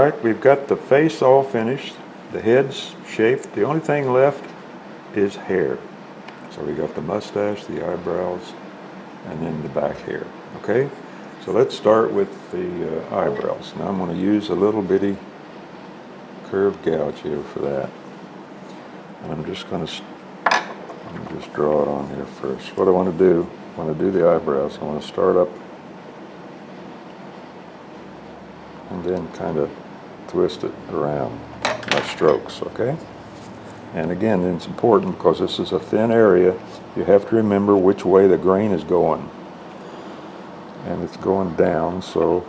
Alright, we've got the face all finished, the head's shaped. The only thing left is hair. So we got the mustache, the eyebrows, and then the back hair. Okay, so let's start with the eyebrows. Now I'm going to use a little bitty curved gouge here for that. And I'm just going to draw it on here first. What I want to do, when I do the eyebrows, I want to start up and then kind of twist it around my strokes, okay? And again, it's important because this is a thin area. You have to remember which way the grain is going. And it's going down, so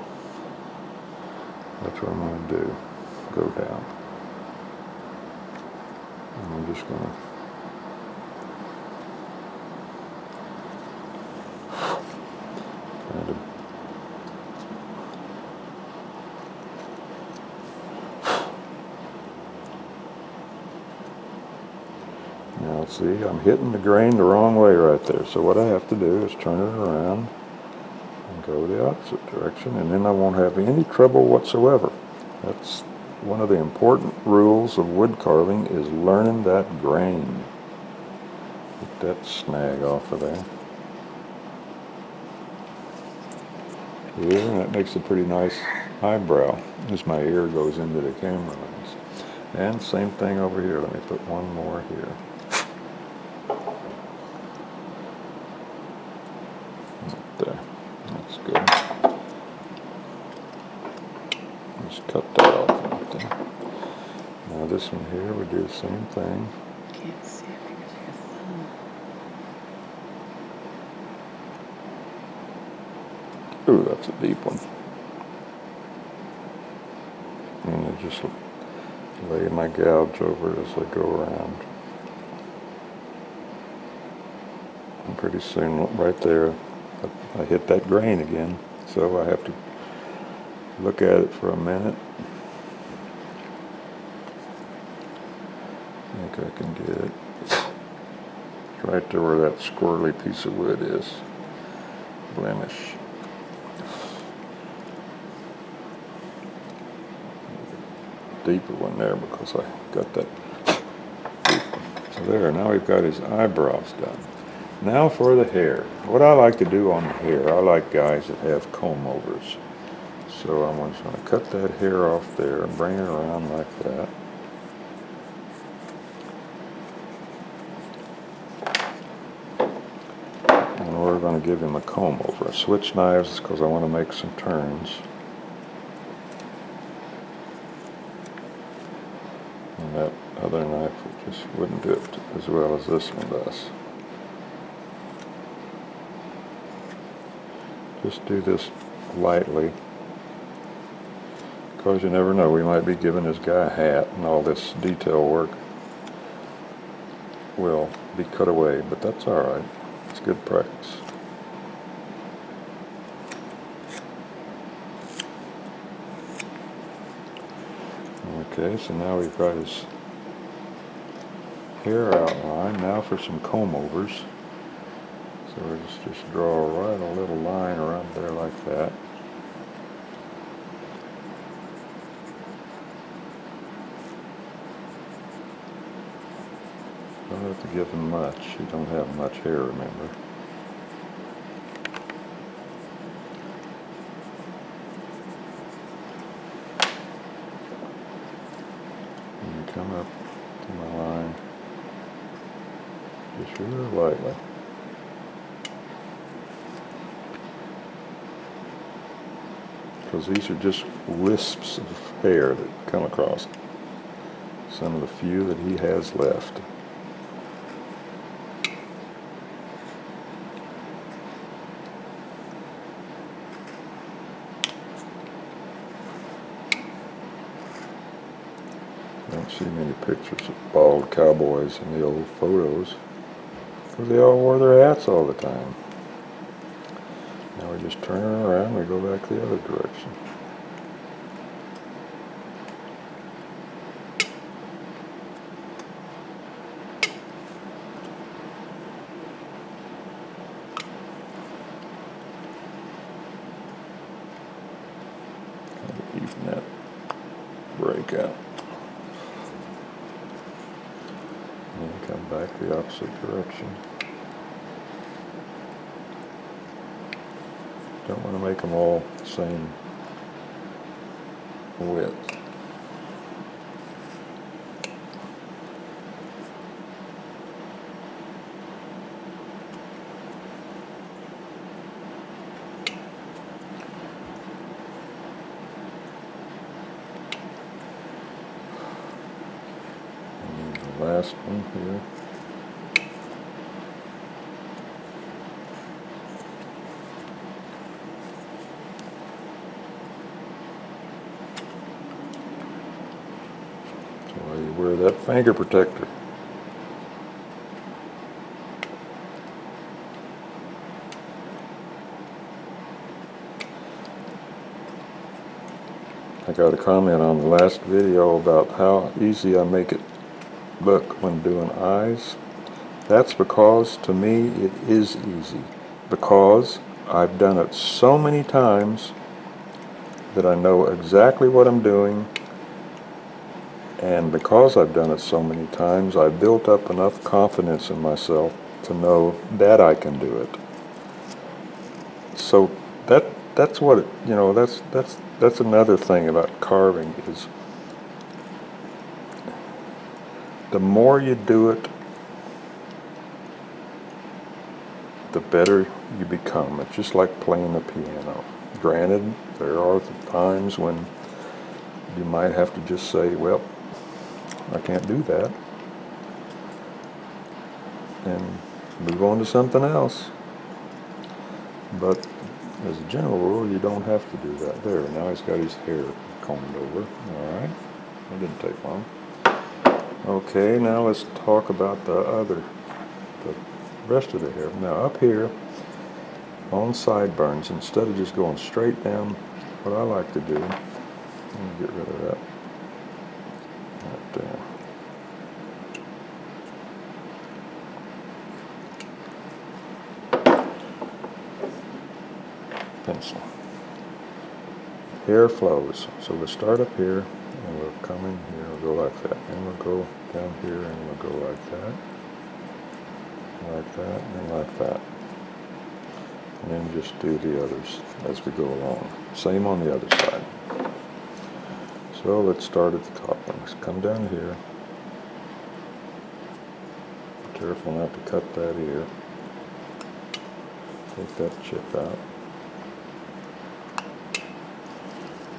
that's what I'm going to do. Go down. And I'm just going to kind of now see, I'm hitting the grain the wrong way right there. So what I have to do is turn it around and go the opposite direction, and then I won't have any trouble whatsoever. That's one of the important rules of wood carving, is learning that grain. Get that snag off of there. Here, and that makes a pretty nice eyebrow as my ear goes into the camera lens. And same thing over here. Let me put one more here. Right there. That's good. Just cut that off right there. Now this one here, we do the same thing. Can't see it because of your thumb. Ooh, that's a deep one. And I just lay my gouge over it as I go around. And pretty soon, right there, I hit that grain again. So I have to look at it for a minute. I think I can get it. It's right there where that squirrely piece of wood is. Blemish. Deeper one there because I got that deep one. So there, now we've got his eyebrows done. Now for the hair. What I like to do on the hair, I like guys that have comb overs. So I'm just going to cut that hair off there and bring it around like that. And we're going to give him a comb over. I switch knives because I want to make some turns. And that other knife just wouldn't do it as well as this one does. Just do this lightly, because you never know, we might be giving this guy a hat and all this detail work will be cut away, but that's alright. It's good practice. Okay, so now we've got his hair outline. Now for some comb overs. So we just draw right a little line around there like that. Don't have to give him much. You don't have much hair, remember. And come up to my line just real lightly. Because these are just wisps of hair that come across. Some of the few that he has left. I don't see many pictures of bald cowboys in the old photos, because they all wore their hats all the time. Now we just turn it around, we go back the other direction. Kind of even that again. And then come back the opposite direction. Don't want to make them all the same width. And then the last one here. Why you wear that finger protector. I got a comment on the last video about how easy I make it look when doing eyes. That's because to me it is easy, because I've done it so many times that I know exactly what I'm doing. And because I've done it so many times, I've built up enough confidence in myself to know that I can do it. So that's what it, that's another thing about carving is the more you do it, the better you become. It's just like playing the piano. Granted, there are times when you might have to just say, well, I can't do that, and move on to something else. But as a general rule, you don't have to do that. There, now he's got his hair combed over. All right, that didn't take long. Okay, now let's talk about the rest of the hair. Now up here on sideburns, instead of just going straight down, what I like to do, let me get rid of that right there. Pencil. Hair flows. So we'll start up here and we'll come in here, we'll go like that. And we'll go down here and we'll go like that, and like that. And then just do the others as we go along. Same on the other side. So let's start at the top. Let's come down here. Be careful not to cut that ear. Take that chip out.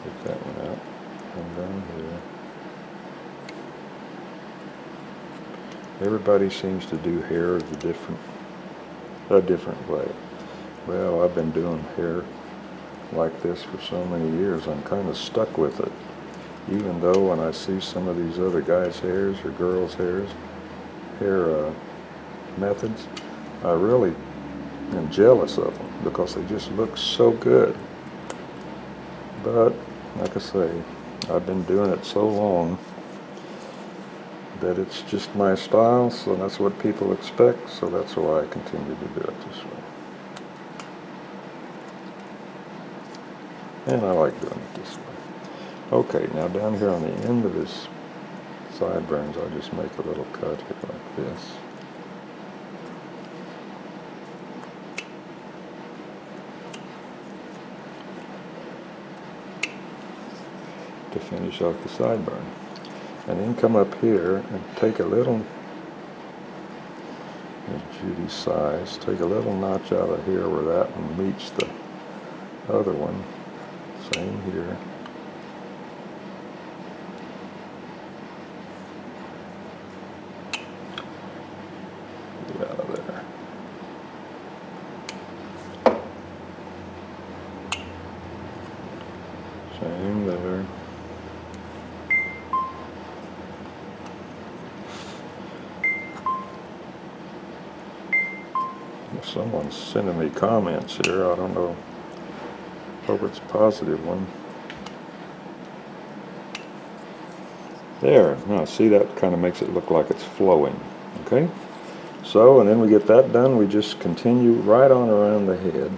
Take that one out. Come down here. Everybody seems to do hair a different way. Well, I've been doing hair like this for so many years, I'm kind of stuck with it. Even though when I see some of these other guys' hairs or girls' hair methods, I really am jealous of them because they just look so good. But, like I say, I've been doing it so long that it's just my style, so that's what people expect, so that's why I continue to do it this way. And I like doing it this way. Okay, now down here on the end of his sideburns, I'll just make a little cut here like this. To finish off the sideburn. And then come up here and take a little, Judy's size, take a little notch out of here where that one meets the other one. Same here. Get out of there. Same there. Someone's sending me comments here. I don't know. Hope it's a positive one. There. Now see, that kind of makes it look like it's flowing. Okay? So, and then we get that done, we just continue right on around the head.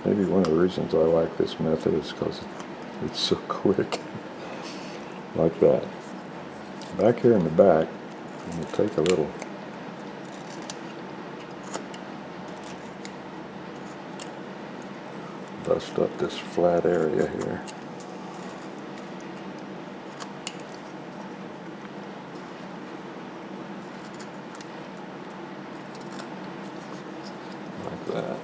Maybe one of the reasons I like this method is because it's so quick. Like that. Back here in the back, I'm going to take a little bust up this flat area here. Like that.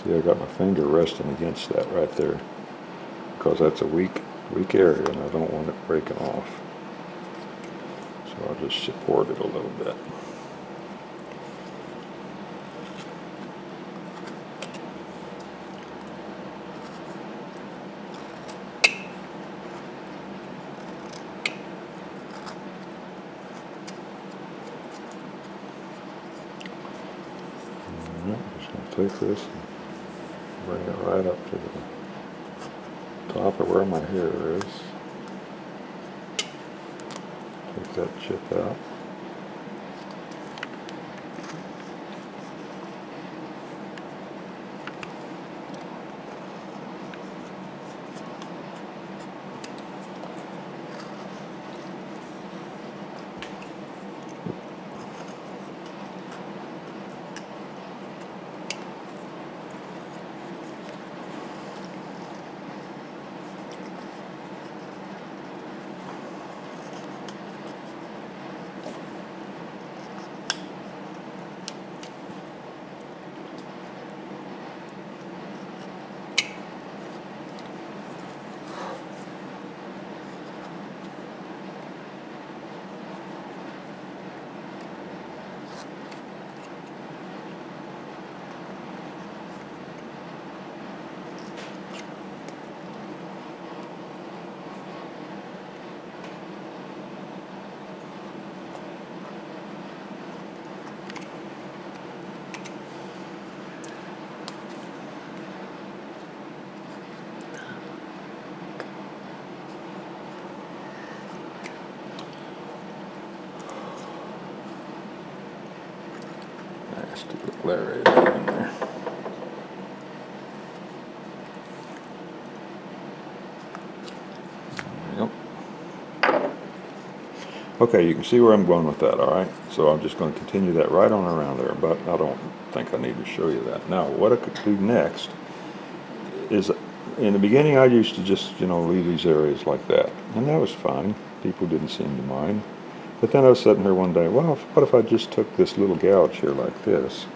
See, I got my finger resting against that right there because that's a weak area and I don't want it breaking off. So I'll just support it a little bit. I'm just going to take this and bring it right up to the top of where my hair is. Take that chip out. Nasty little area down in there. Yep. Okay, you can see where I'm going with that, all right? So I'm just going to continue that right on around there, but I don't think I need to show you that. Now, what I could do next is, in the beginning, I used to just, leave these areas like that, and that was fine. People didn't seem to mind. But then I was sitting here one day, well, what if I just took this little gouge here like this,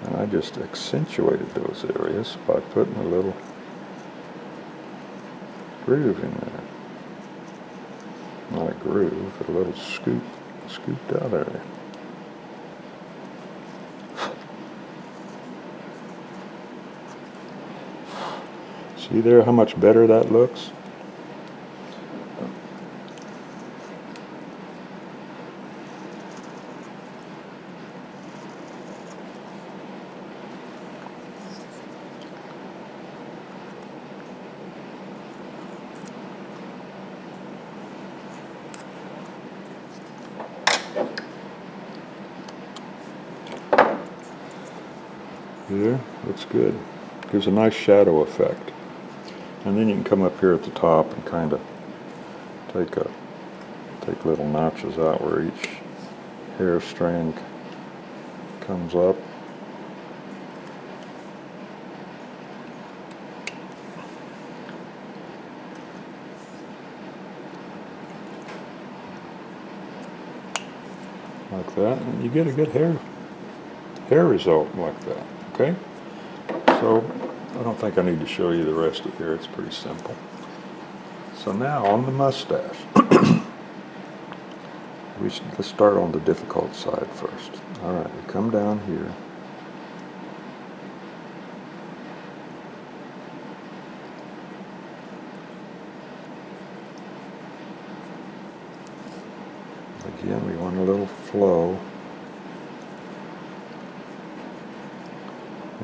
and I just accentuated those areas by putting a little groove in there. Not a groove, but a little scooped out area. See there how much better that looks? There, looks good. Gives a nice shadow effect. And then you can come up here at the top and kind of take little notches out where each hair strand comes up. like that, and you get a good hair result like that. Okay, so I don't think I need to show you the rest of here. It's pretty simple. So now on the mustache, let's start on the difficult side first. All right, we come down here. Again, we want a little flow.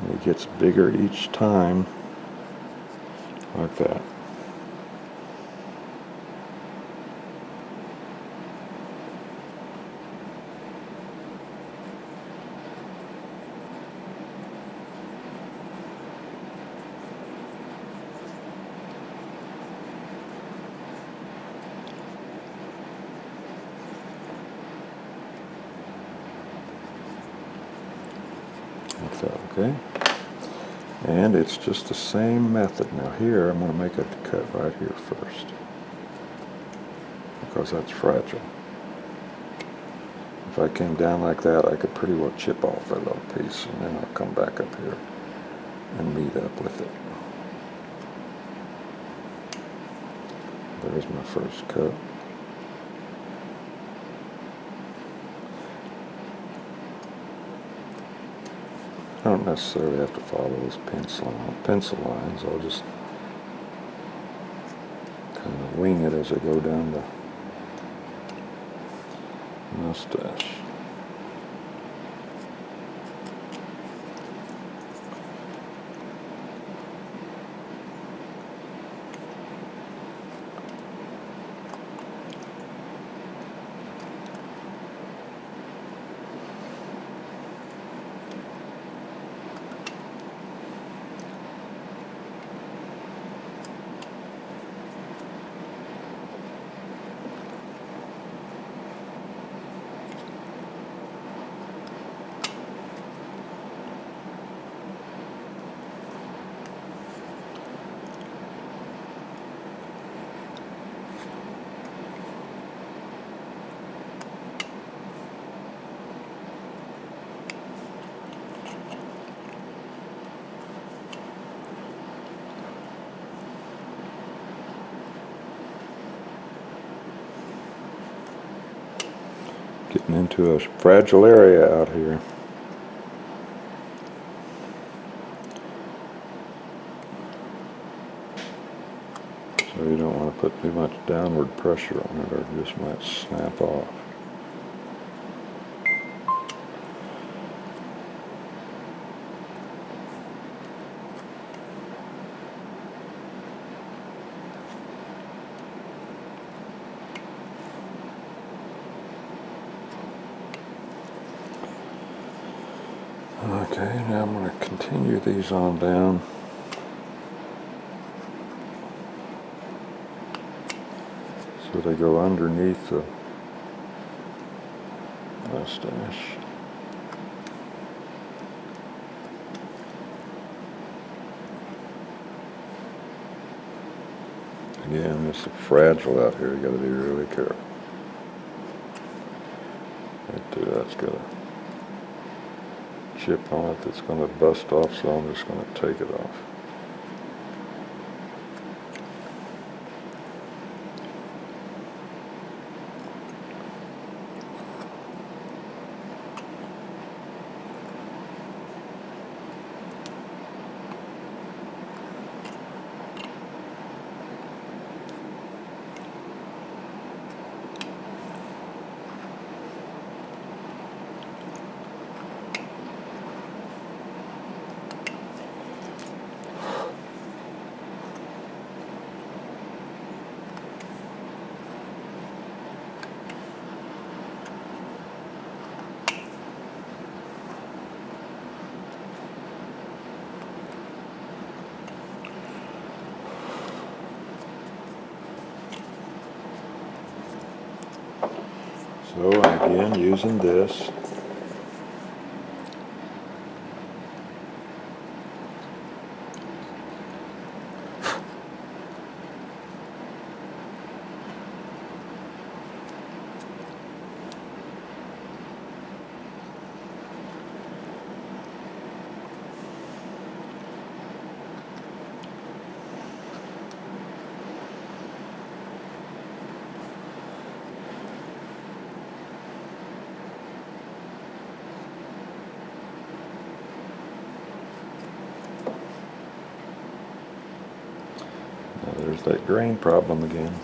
And it gets bigger each time, like that. Like that, okay? And it's just the same method. Now here, I'm going to make a cut right here first, because that's fragile. If I came down like that, I could pretty well chip off a little piece, and then I'll come back up here and meet up with it. There's my first cut. I don't necessarily have to follow those pencil lines. I'll just kind of wing it as I go down the mustache. Getting into a fragile area out here. So you don't want to put too much downward pressure on it, or it just might snap off. Okay, now I'm going to continue these on down. So they go underneath the mustache. Again, it's fragile out here. You got to be really careful. Right there, that's got a chip on it that's going to bust off, so I'm just going to take it off. So again, using this, Now there's that grain problem again.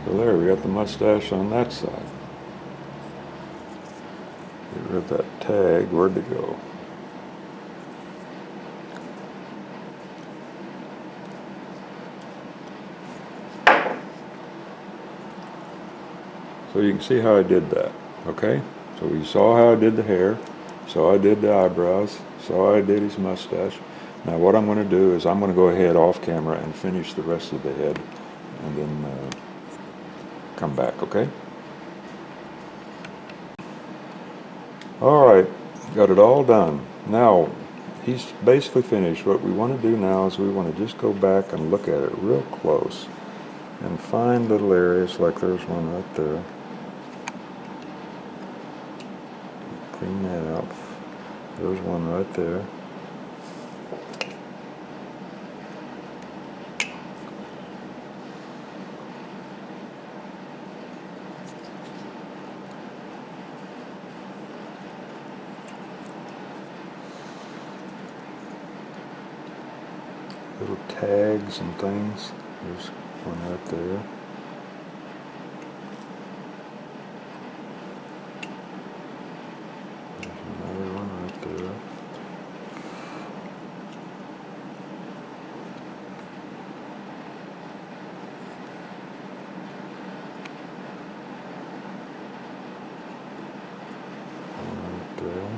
So there, we got the mustache on that side. Get rid of that tag. Where'd it go? So you can see how I did that, okay? So you saw how I did the hair, saw I did the eyebrows, saw I did his mustache. Now what I'm going to do is I'm going to go ahead off camera and finish the rest of the head and then come back, okay? All right, got it all done. Now, he's basically finished. What we want to do now is we want to just go back and look at it real close and find little areas, like there's one right there. Clean that out. There's one right there. Little tags and things. There's one right there. There's another one right there. One right there.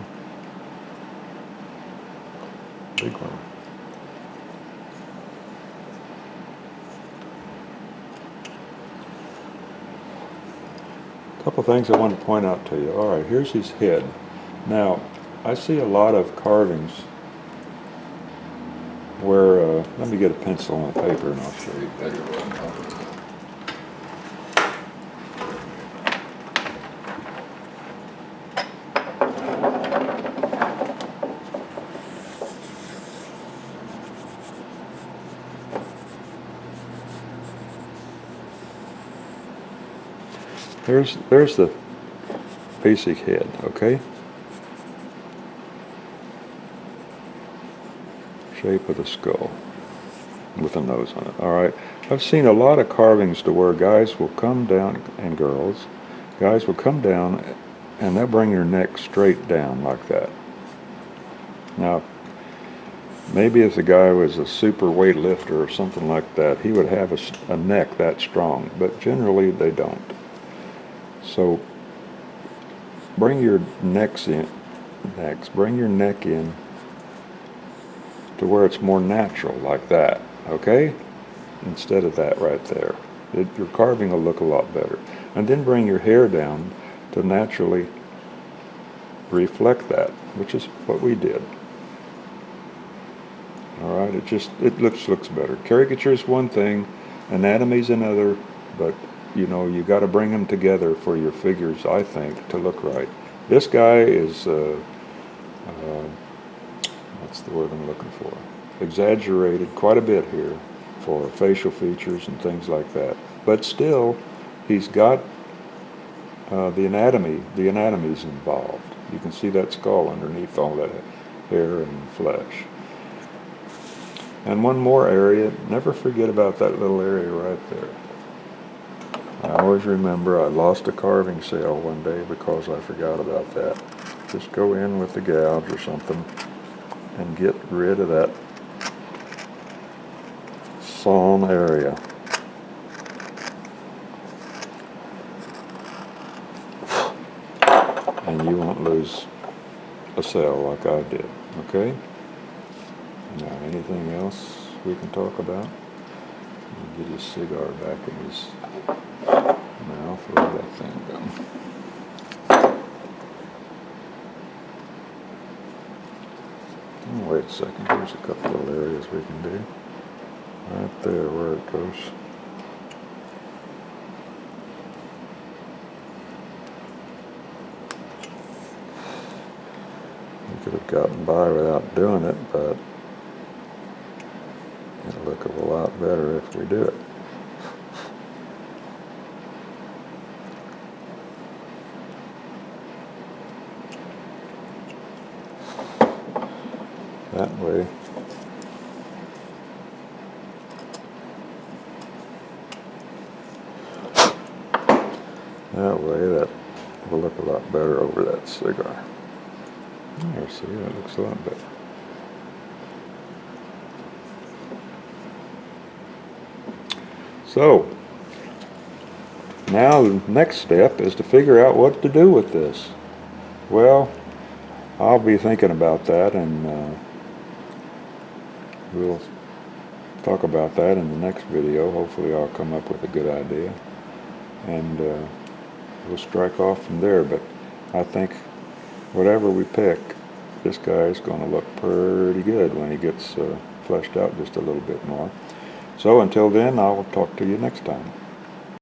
Big one. Couple things I want to point out to you. All right, here's his head. Now, I see a lot of carvings where, let me get a pencil and a paper and I'll show you better what I'm talking about. There's the basic head, okay? Shape of the skull with a nose on it. All right. I've seen a lot of carvings to where guys will come down, and girls, guys will come down and they'll bring their neck straight down like that. Now, maybe if the guy was a super weightlifter or something like that, he would have a neck that strong, but generally they don't. So bring your necks in, bring your neck in to where it's more natural, like that, okay? Instead of that right there. Your carving will look a lot better. And then bring your hair down to naturally reflect that, which is what we did. All right, it looks better. Caricature is one thing, anatomy's another, but you know, you got to bring them together for your figures, I think, to look right. This guy is, what's the word I'm looking for? Exaggerated quite a bit here for facial features and things like that. But still, he's got the anatomy's involved. You can see that skull underneath all that hair and flesh. And one more area, never forget about that little area right there. I always remember I lost a carving sale one day because I forgot about that. Just go in with the gouge or something and get rid of that sawn area. And you won't lose a cell like I did, okay? Now, anything else we can talk about? Get his cigar back in his mouth. Where'd that thing go? Oh, wait wait a second. Here's a couple little areas we can do. Right there where it goes. You could have gotten by without doing it, but it'll look a lot better if we do it. That way, that will look a lot better over that cigar. There, see, that looks a lot better. So, now the next step is to figure out what to do with this. Well, I'll be thinking about that, and we'll talk about that in the next video. Hopefully I'll come up with a good idea, and we'll strike off from there. But I think whatever we pick, this guy is going to look pretty good when he gets fleshed out just a little bit more. So until then, I'll talk to you next time.